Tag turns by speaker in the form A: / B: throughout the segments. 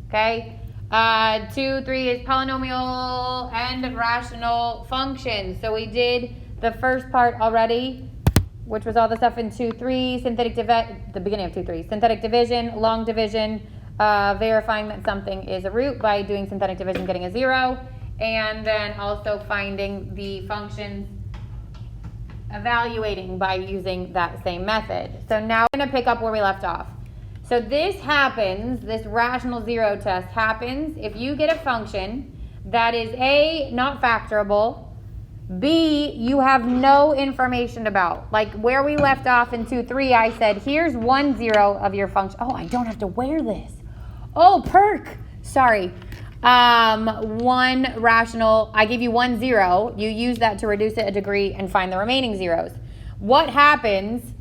A: Okay? 2, 3 is polynomial and rational functions. So we did the first part already, which was all the stuff in 2, 3, the beginning of 2, 3, synthetic division, long division, verifying that something is a root by doing synthetic division, getting a 0, and then also finding the functions, evaluating by using that same method. So now we're going to pick up where we left off. So this happens, this rational zero test happens if you get a function that is A, not factorable, B, you have no information about. Like where we left off in 2, 3, I said, here's 1, 0 of your function. Oh, I don't have to wear this. Oh, perk. Sorry. 1 rational, I give you 1, 0. You use that to reduce it a degree and find the remaining zeros. What happens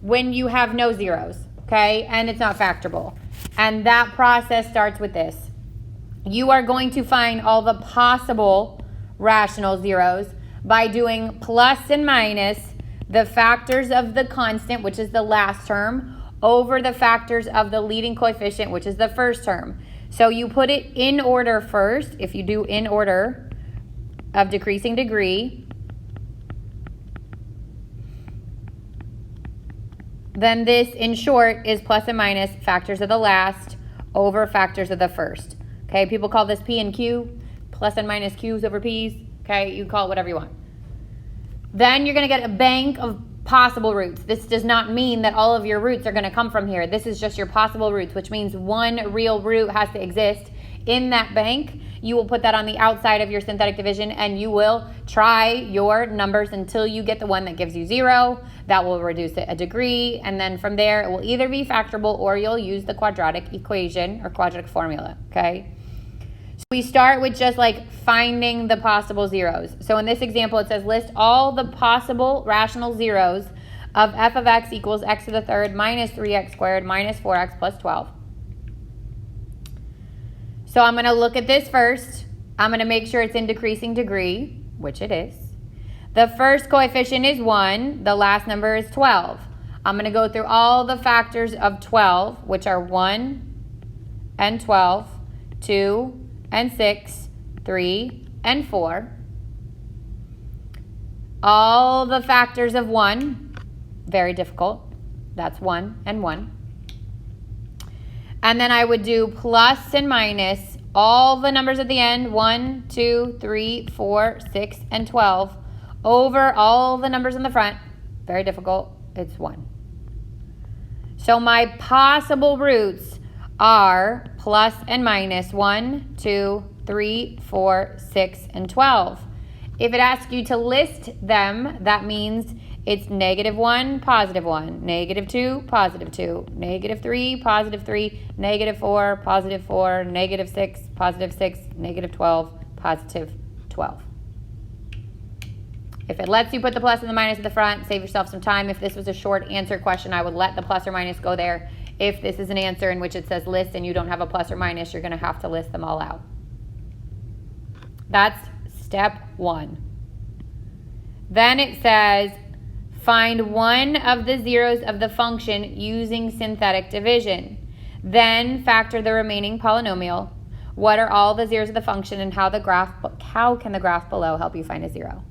A: when you have no zeros? Okay, and it's not factorable. And that process starts with this. You are going to find all the possible rational zeros by doing plus and minus the factors of the constant, which is the last term, over the factors of the leading coefficient, which is the first term. So you put it in order first, if you do in order of decreasing degree. Then this, in short, is plus and minus factors of the last over factors of the first. Okay, people call this P and Q, plus and minus Q's over P's. Okay, you call it whatever you want. Then you're going to get a bank of possible roots. This does not mean that all of your roots are going to come from here. This is just your possible roots, which means one real root has to exist in that bank. You will put that on the outside of your synthetic division, and you will try your numbers until you get the one that gives you 0. That will reduce it a degree, and then from there it will either be factorable or you'll use the quadratic equation or quadratic formula, okay? So we start with just like finding the possible zeros. So in this example it says list all the possible rational zeros of f of x equals x to the third minus 3x squared minus 4x plus 12. So I'm going to look at this first. I'm going to make sure it's in decreasing degree, which it is. The first coefficient is 1. The last number is 12. I'm going to go through all the factors of 12, which are 1 and 12, 2 and 6, 3 and 4. All the factors of 1, very difficult. That's 1 and 1. And then I would do plus and minus all the numbers at the end, 1, 2, 3, 4, 6, and 12, over all the numbers in the front. Very difficult. It's 1. So my possible roots are plus and minus 1, 2, 3, 4, 6, and 12. If it asks you to list them, that means it's -1, +1, -2, +2, -3, +3, -4, +4, -6, +6, -12, +12. If it lets you put the plus and the minus at the front, save yourself some time. If this was a short answer question, I would let the plus or minus go there. If this is an answer in which it says list and you don't have a plus or minus, you're going to have to list them all out. That's step 1. Then it says find one of the zeros of the function using synthetic division. Then factor the remaining polynomial. What are all the zeros of the function, and how can the graph below help you find a 0?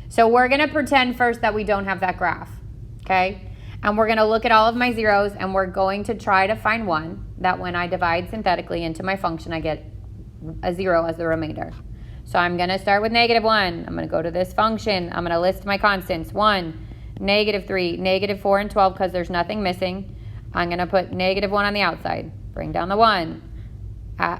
A: So we're going to pretend first that we don't have that graph, okay? And we're going to look at all of my zeros, and we're going to try to find one that when I divide synthetically into my function, I get a 0 as the remainder. So I'm going to start with -1. I'm going to go to this function. I'm going to list my constants. 1, -3, -4, and 12 because there's nothing missing. I'm going to put -1 on the outside. Bring down the 1.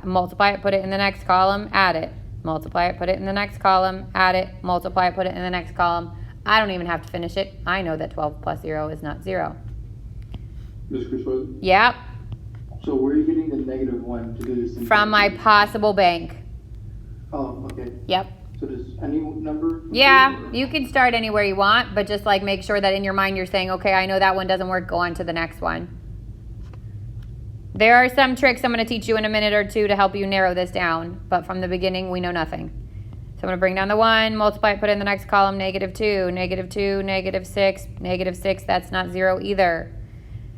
A: Multiply it, put it in the next column, add it. Multiply it, put it in the next column, add it. Multiply it, put it in the next column. I don't even have to finish it. I know that 12 plus 0 is not 0.
B: Ms. Criswell?
A: Yep.
B: So where are you getting the -1 to do this?
A: From my possible bank.
B: Oh, okay.
A: Yep.
B: So does any number?
A: Yeah, you can start anywhere you want, but just like make sure that in your mind you're saying, okay, I know that one doesn't work, go on to the next one. There are some tricks I'm going to teach you in a minute or two to help you narrow this down, but from the beginning we know nothing. So I'm going to bring down the 1, multiply it, put it in the next column, -2, -2, -6, -6, that's not 0 either.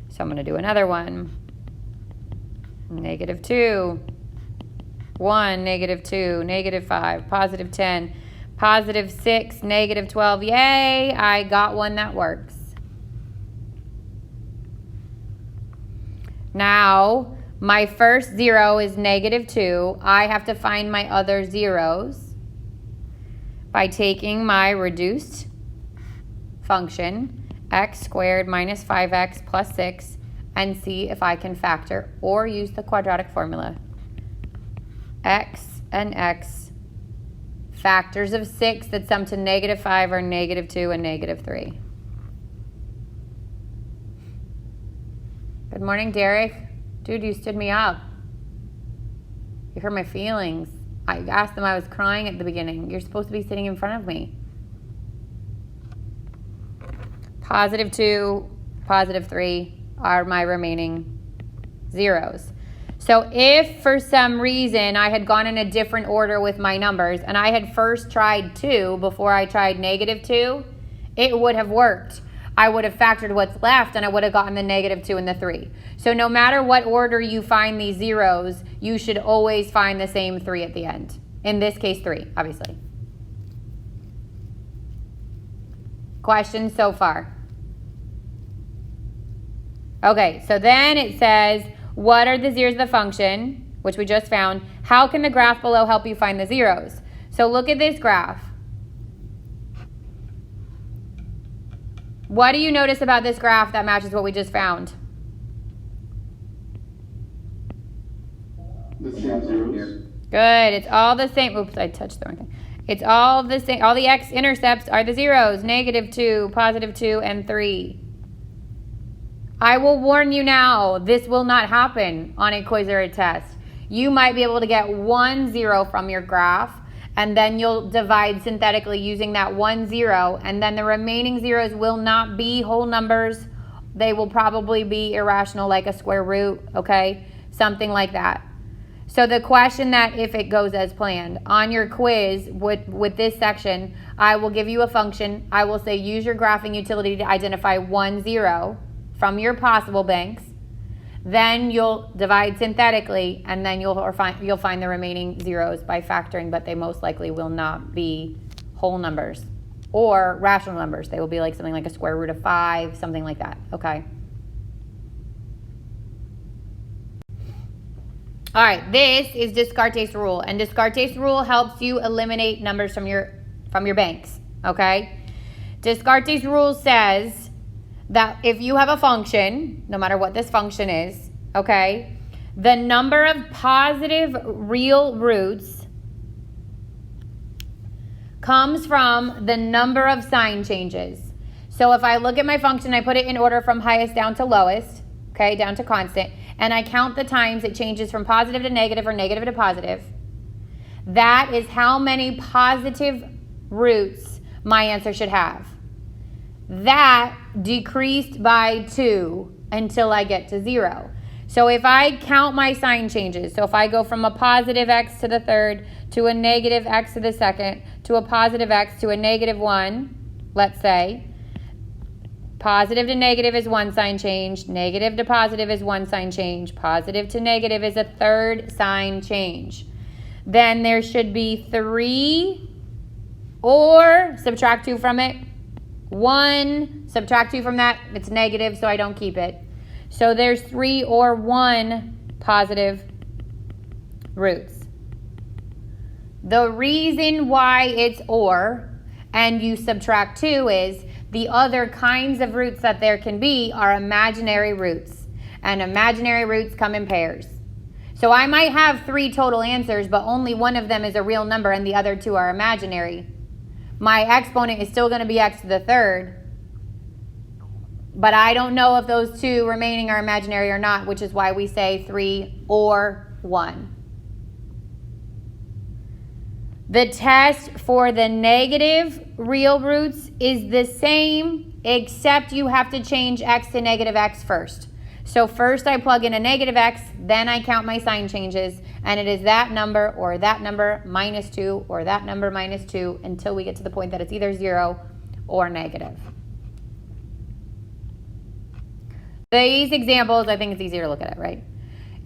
A: So I'm going to do another one. -2, 1, negative 2, negative 5, positive 10, positive 6, negative 12. Yay, I got one that works. Now, my first 0 is negative 2. I have to find my other zeros by taking my reduced function, x squared minus 5x plus 6, and see if I can factor or use the quadratic formula. X and x, factors of 6 that sum to negative 5 are negative 2 and negative 3. Good morning, Derek. Dude, you stood me up. You hurt my feelings. I asked them I was crying at the beginning. You're supposed to be sitting in front of me. Positive 2, positive 3 are my remaining zeros. So if for some reason I had gone in a different order with my numbers and I had first tried 2 before I tried negative 2, it would have worked. I would have factored what's left and I would have gotten the negative 2 and the 3. So no matter what order you find these zeros, you should always find the same 3 at the end. In this case, 3, obviously. Questions so far? Okay, so then it says, what are the zeros of the function, which we just found? How can the graph below help you find the zeros? So look at this graph. What do you notice about this graph that matches what we just found?
B: The same zeros.
A: Good. It's all the same. Oops, I touched the wrong thing. It's all the same. All the x-intercepts are the zeros. Negative 2, positive 2, and 3. I will warn you now, this will not happen on a quiz or a test. You might be able to get 1 0 from your graph, and then you'll divide synthetically using that 1 0, and then the remaining zeros will not be whole numbers. They will probably be irrational, like a square root, okay? Something like that. So the question that, if it goes as planned, on your quiz with this section, I will give you a function. I will say use your graphing utility to identify 1 0 from your possible banks. Then you'll divide synthetically, and then you'll find the remaining zeros by factoring, but they most likely will not be whole numbers or rational numbers. They will be like something like a square root of 5, something like that, okay? All right, this is Descartes Rule, and Descartes Rule helps you eliminate numbers from your banks, okay? Descartes Rule says that if you have a function, no matter what this function is, okay, the number of positive real roots comes from the number of sign changes. So if I look at my function, I put it in order from highest down to lowest, okay, down to constant, and I count the times it changes from positive to negative or negative to positive, that is how many positive roots my answer should have. That decreased by 2 until I get to 0. So if I count my sign changes, so if I go from a positive x to the third to a negative x to the second to a positive x to a negative 1, let's say, positive to negative is 1 sign change, negative to positive is 1 sign change, positive to negative is a third sign change. Then there should be 3, or subtract 2 from it. 1, subtract 2 from that, it's negative, so I don't keep it. So there's 3 or 1 positive roots. The reason why it's or and you subtract 2 is the other kinds of roots that there can be are imaginary roots. And imaginary roots come in pairs. So I might have 3 total answers, but only one of them is a real number and the other 2 are imaginary. My exponent is still going to be x to the third, but I don't know if those 2 remaining are imaginary or not, which is why we say 3 or 1. The test for the negative real roots is the same, except you have to change x to negative x first. So first I plug in a negative x, then I count my sign changes, and it is that number or that number minus 2 or that number minus 2 until we get to the point that it's either 0 or negative. These examples, I think it's easier to look at it, right?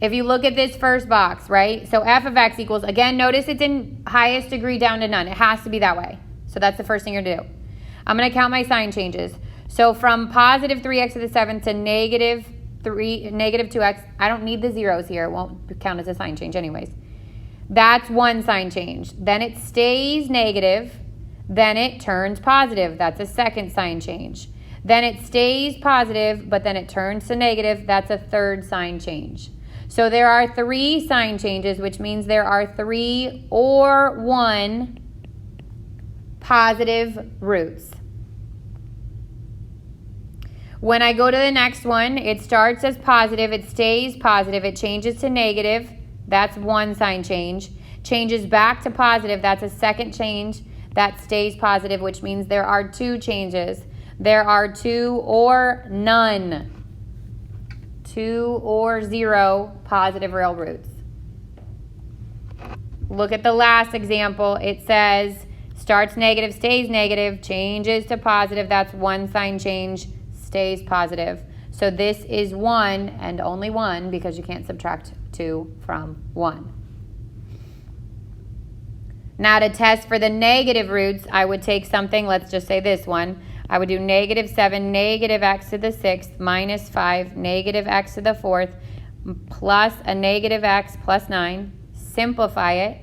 A: If you look at this first box, right? So f of x equals, again, notice it's in highest degree down to none. It has to be that way. So that's the first thing you're going to do. I'm going to count my sign changes. So from positive 3x to the 7th to negative 2x, I don't need the zeros here. It won't count as a sign change anyways. That's one sign change. Then it stays negative. Then it turns positive. That's a second sign change. Then it stays positive, but then it turns to negative. That's a third sign change. So there are 3 sign changes, which means there are 3 or 1 positive roots. When I go to the next one, it starts as positive, it stays positive, it changes to negative, that's one sign change. Changes back to positive, that's a second change that stays positive, which means there are 2 changes. There are 2 or none. 2 or 0 positive real roots. Look at the last example. It says starts negative, stays negative, changes to positive. That's one sign change, stays positive. So this is 1 and only 1 because you can't subtract 2 from 1. Now to test for the negative roots, I would take something, let's just say this one. I would do negative 7, negative x to the 6th, minus 5, negative x to the 4th, plus a negative x plus 9. Simplify it.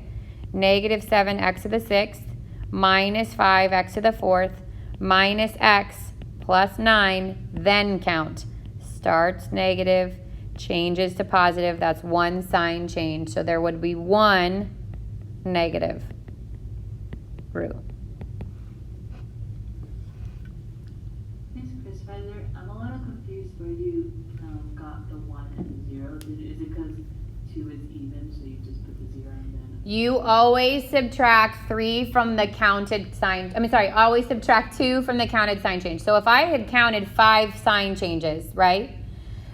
A: Negative 7 x to the 6th, minus 5 x to the 4th, minus x plus 9, then count. Starts negative, changes to positive. That's one sign change. So there would be 1 negative root.
C: I'm a little confused where you got the 1 and the 0. Is it because 2 is even, so you just put the 0 and then?
A: You always subtract 3 from the counted sign. Always subtract 2 from the counted sign change. So if I had counted 5 sign changes, right?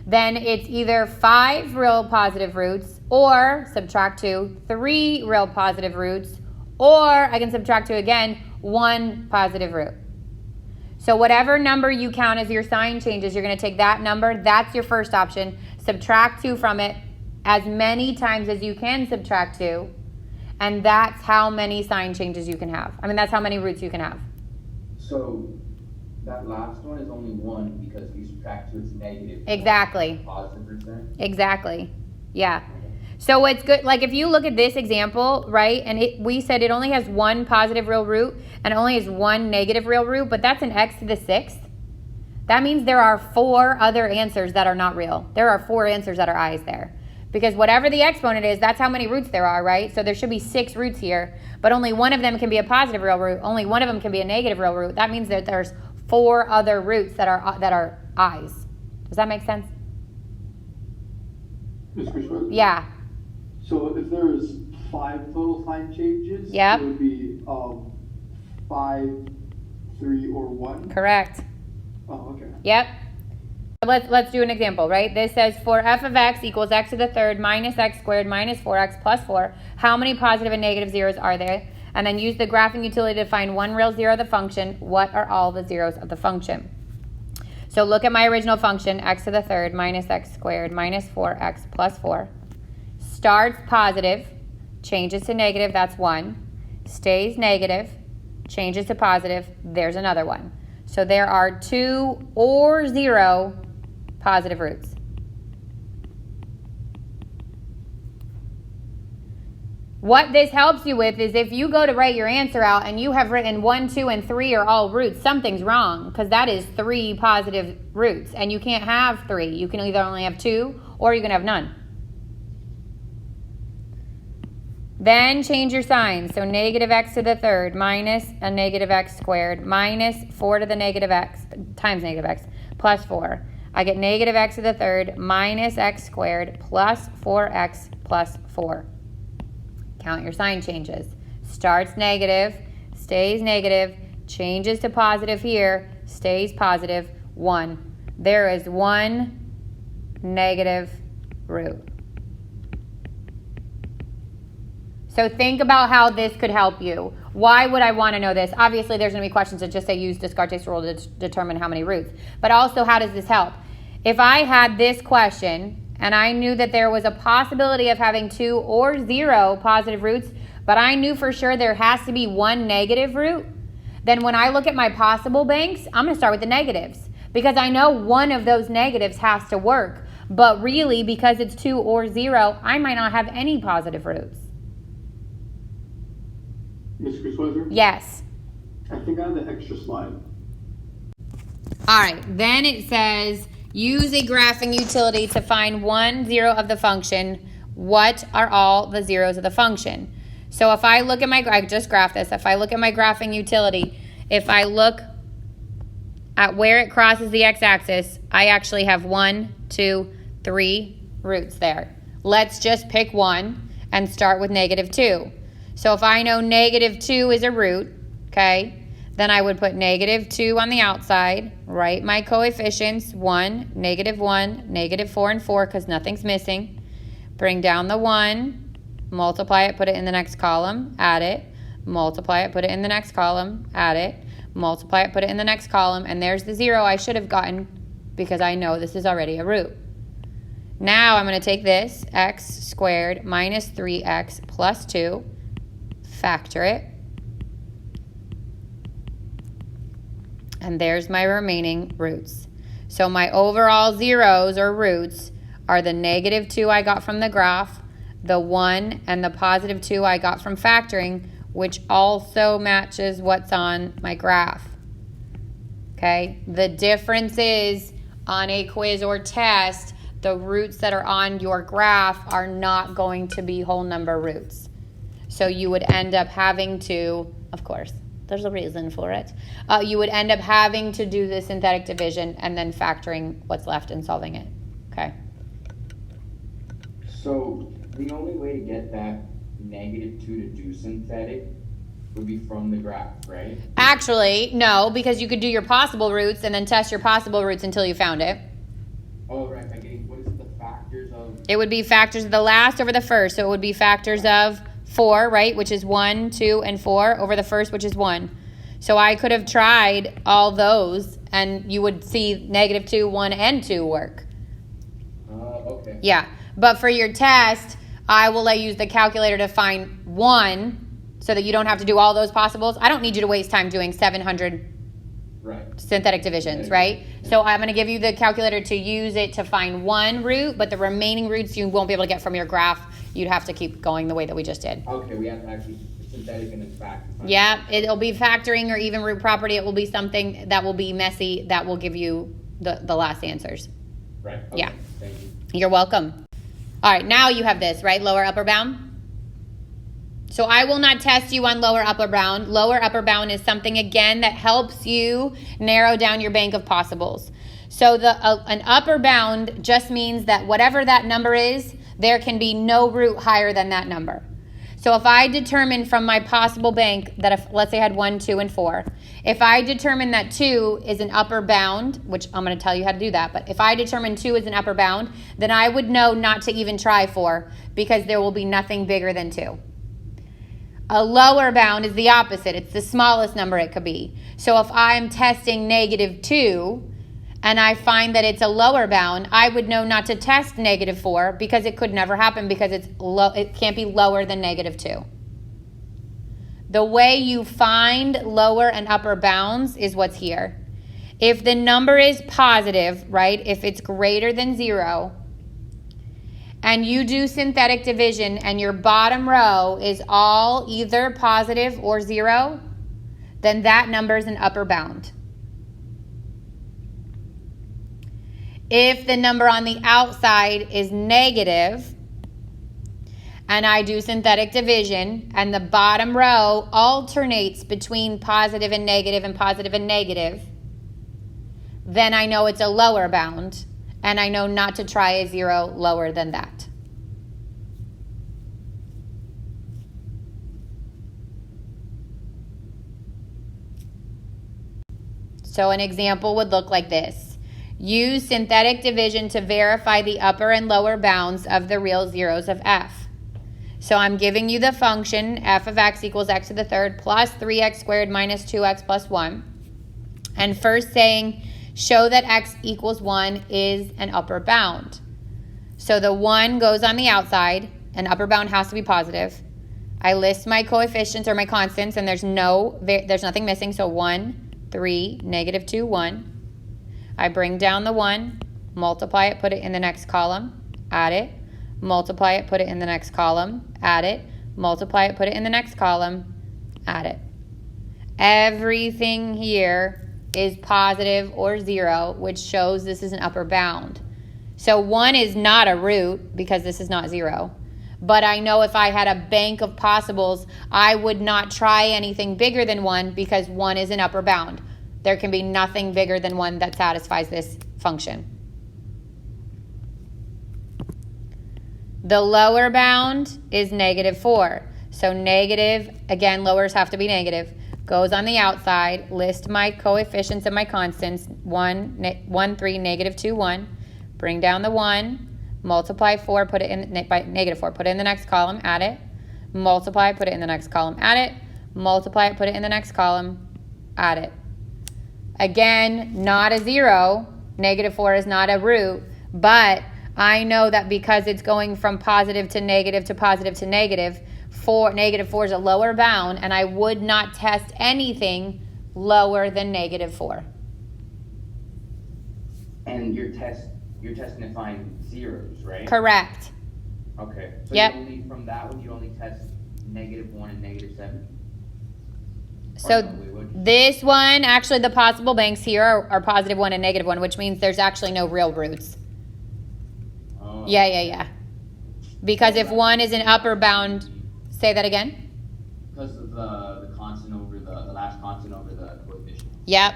A: Then it's either 5 real positive roots, or subtract 2, 3 real positive roots, or I can subtract 2 again, 1 positive root. So whatever number you count as your sign changes, you're going to take that number. That's your first option. Subtract 2 from it as many times as you can subtract 2. And that's how many sign changes you can have. That's how many roots you can have.
D: So that last one is only 1 because if you subtract 2, it's negative.
A: Exactly.
D: Positive percent?
A: Exactly. Yeah. So it's good, like if you look at this example, right, and we said it only has 1 positive real root and only has 1 negative real root, but that's an x to the 6th. That means there are 4 other answers that are not real. There are 4 answers that are i's there. Because whatever the exponent is, that's how many roots there are, right? So there should be 6 roots here, but only one of them can be a positive real root. Only one of them can be a negative real root. That means that there's 4 other roots that are i's. Does that make sense?
B: Ms. Christopher?
A: Yeah.
B: So if there's 5 total sign changes,
A: Yep.
B: it would be 5, 3, or 1?
A: Correct.
B: Oh, okay.
A: Yep. Let's do an example, right? This says for f of x equals x to the 3rd minus x squared minus 4x plus 4, how many positive and negative zeros are there? And then use the graphing utility to find one real zero of the function. What are all the zeros of the function? So look at my original function, x to the 3rd minus x squared minus 4x plus 4. Starts positive, changes to negative, that's 1. Stays negative, changes to positive, there's another 1. So there are 2 or 0 positive roots. What this helps you with is if you go to write your answer out and you have written 1, 2, and 3 are all roots, something's wrong because that is 3 positive roots and you can't have 3. You can either only have 2 or you can have none. Then change your signs. So negative x to the 3rd minus a negative x squared minus 4 to the negative x times negative x plus 4. I get negative x to the 3rd minus x squared plus 4x plus 4. Count your sign changes. Starts negative, stays negative, changes to positive here, stays positive, 1. There is 1 negative root. So think about how this could help you. Why would I want to know this? Obviously, there's going to be questions that just say use Descartes Rule to determine how many roots. But also, how does this help? If I had this question and I knew that there was a possibility of having 2 or 0 positive roots, but I knew for sure there has to be one negative root, then when I look at my possible banks, I'm going to start with the negatives because I know one of those negatives has to work. But really, because it's 2 or 0, I might not have any positive roots.
B: Ms. Crisweiser?
A: Yes.
B: I think I have the extra slide.
A: All right, then it says, use a graphing utility to find 1 0 of the function. What are all the zeros of the function? So if I look at my, I just graphed this. If I look at my graphing utility, if I look at where it crosses the x-axis, I actually have 1, 2, 3 roots there. Let's just pick one and start with -2. So if I know -2 is a root, okay, then I would put -2 on the outside, write my coefficients, 1, -1, -4, and 4, because nothing's missing. Bring down the 1, multiply it, put it in the next column, add it, multiply it, put it in the next column, add it, multiply it, put it in the next column, and there's the 0 I should have gotten because I know this is already a root. Now I'm going to take this, x squared minus 3x plus 2, factor it, and there's my remaining roots. So my overall zeros or roots are the -2 I got from the graph, the 1 and the +2 I got from factoring, which also matches what's on my graph. Okay, the difference is on a quiz or test, the roots that are on your graph are not going to be whole number roots. So you would end up having to, of course, there's a reason for it. You would end up having to do the synthetic division and then factoring what's left and solving it. Okay.
D: So the only way to get that -2 to do synthetic would be from the graph, right?
A: Actually, no, because you could do your possible roots and then test your possible roots until you found it.
D: Oh, right. I get what is the factors of?
A: It would be factors of the last over the first. So it would be factors of 4, right, which is 1, 2, and 4 over the first, which is 1. So I could have tried all those, and you would see -2, 1, and 2 work.
D: Okay.
A: Yeah, but for your test, I will let you use the calculator to find 1 so that you don't have to do all those possibles. I don't need you to waste time doing 700 synthetic divisions, right? So I'm going to give you the calculator to use it to find 1 root, but the remaining roots you won't be able to get from your graph. You'd have to keep going the way that we just did.
D: Okay, we have to actually synthetic and then factor.
A: Yeah, it'll be factoring or even root property. It will be something that will be messy that will give you the last answers.
D: Right. Okay.
A: Yeah.
D: Thank you.
A: You're welcome. All right, now you have this, right? Lower upper bound. So I will not test you on lower upper bound. Lower upper bound is something, again, that helps you narrow down your bank of possibles. So an upper bound just means that whatever that number is, there can be no root higher than that number. So if I determine from my possible bank that if, let's say I had 1, 2, and 4, if I determine that 2 is an upper bound, which I'm going to tell you how to do that, but if I determine 2 is an upper bound, then I would know not to even try 4 because there will be nothing bigger than 2. A lower bound is the opposite. It's the smallest number it could be. So if I'm testing -2 and I find that it's a lower bound, I would know not to test -4 because it could never happen because it can't be lower than -2. The way you find lower and upper bounds is what's here. If the number is positive, right, if it's greater than 0, and you do synthetic division and your bottom row is all either positive or 0, then that number is an upper bound. If the number on the outside is negative and I do synthetic division and the bottom row alternates between positive and negative, then I know it's a lower bound. And I know not to try a 0 lower than that. So an example would look like this. Use synthetic division to verify the upper and lower bounds of the real zeros of f. So I'm giving you the function f of x equals x to the third plus 3x squared minus 2x plus 1. And first saying, show that x equals 1 is an upper bound. So the 1 goes on the outside, and upper bound has to be positive. I list my coefficients or my constants, and there's nothing missing. So 1, 3, negative 2, 1. I bring down the 1, multiply it, put it in the next column, add it, multiply it, put it in the next column, add it, multiply it, put it in the next column, add it. Everything here is positive or 0, which shows this is an upper bound. So 1 is not a root because this is not 0. But I know if I had a bank of possibles, I would not try anything bigger than 1 because 1 is an upper bound. There can be nothing bigger than 1 that satisfies this function. The lower bound is negative 4. So negative, again, lowers have to be negative, goes on the outside. List my coefficients and my constants. 1, 3, negative 2, 1. Bring down the 1. Multiply 4, put it in by negative 4, put it in the next column, add it. Multiply, put it in the next column, add it. Multiply it, put it in the next column, add it. Again, not a 0. Negative 4 is not a root, but I know that because it's going from positive to negative to positive to negative, negative 4 is a lower bound, and I would not test anything lower than negative 4.
D: And you're testing to find zeros, right?
A: Correct.
D: Okay. So
A: Yep.
D: from that one, you only test negative 1 and negative 7?
A: So this one, actually the possible banks here are positive 1 and negative 1, which means there's actually no real roots.
D: Oh.
A: Yeah. Because if 1 is an upper bound, say that again?
D: Because of the constant over the last constant over the coefficient.
A: Yep.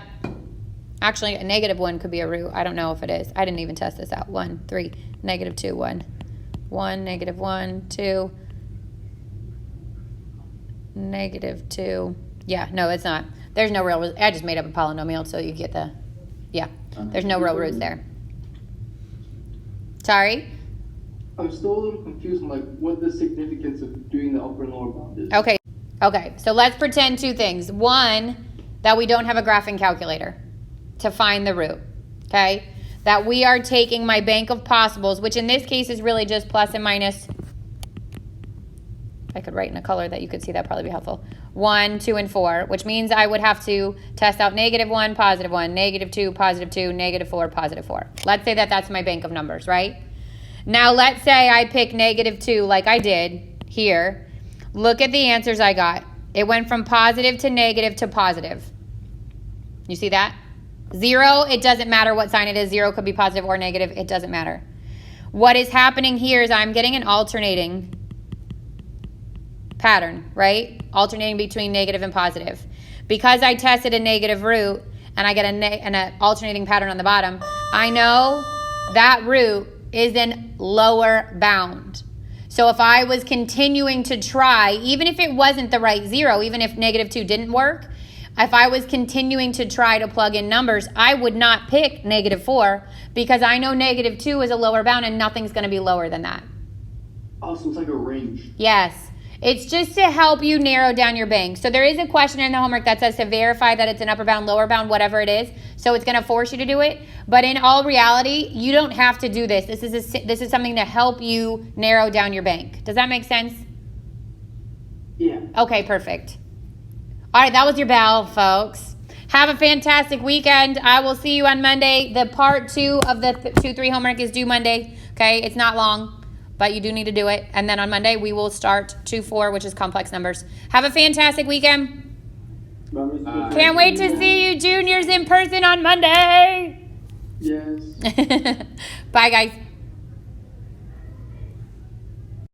A: Actually, a negative 1 could be a root. I don't know if it is. I didn't even test this out. 1, 3, negative 2, 1. 1, negative 1, 2. Negative 2. Yeah, no, it's not. There's no real, I just made up a polynomial so you get the, yeah. There's no real roots there. Sorry?
B: I'm still a little confused on like what the significance of doing the upper and lower bound is.
A: Okay, so let's pretend two things. One, that we don't have a graphing calculator to find the root, okay? That we are taking my bank of possibles, which in this case is really just plus and minus. I could write in a color that you could see, that probably be helpful. 1, 2, and 4, which means I would have to test out negative 1, positive 1, negative 2, positive 2, negative 4, positive 4. Let's say that that's my bank of numbers, right? Now let's say I pick negative 2 like I did here. Look at the answers I got. It went from positive to negative to positive. You see that? 0, it doesn't matter what sign it is. 0 could be positive or negative. It doesn't matter. What is happening here is I'm getting an alternating pattern, right? Alternating between negative and positive. Because I tested a negative root and I get an alternating pattern on the bottom, I know that root is in lower bound. So if I was continuing to try, even if it wasn't the right 0, even if negative 2 didn't work, if I was continuing to try to plug in numbers, I would not pick negative 4 because I know negative 2 is a lower bound and nothing's going to be lower than that.
B: Oh, so it's like a range.
A: Yes. It's just to help you narrow down your bank. So there is a question in the homework that says to verify that it's an upper bound, lower bound, whatever it is. So it's going to force you to do it. But in all reality, you don't have to do this. This is something to help you narrow down your bank. Does that make sense?
B: Yeah.
A: Okay, perfect. All right, that was your bell, folks. Have a fantastic weekend. I will see you on Monday. The part 2 of the 2-3 homework is due Monday. Okay, it's not long, but you do need to do it. And then on Monday, we will start 2-4, which is complex numbers. Have a fantastic weekend. Can't wait to see you juniors in person on Monday.
B: Yes.
A: Bye, guys.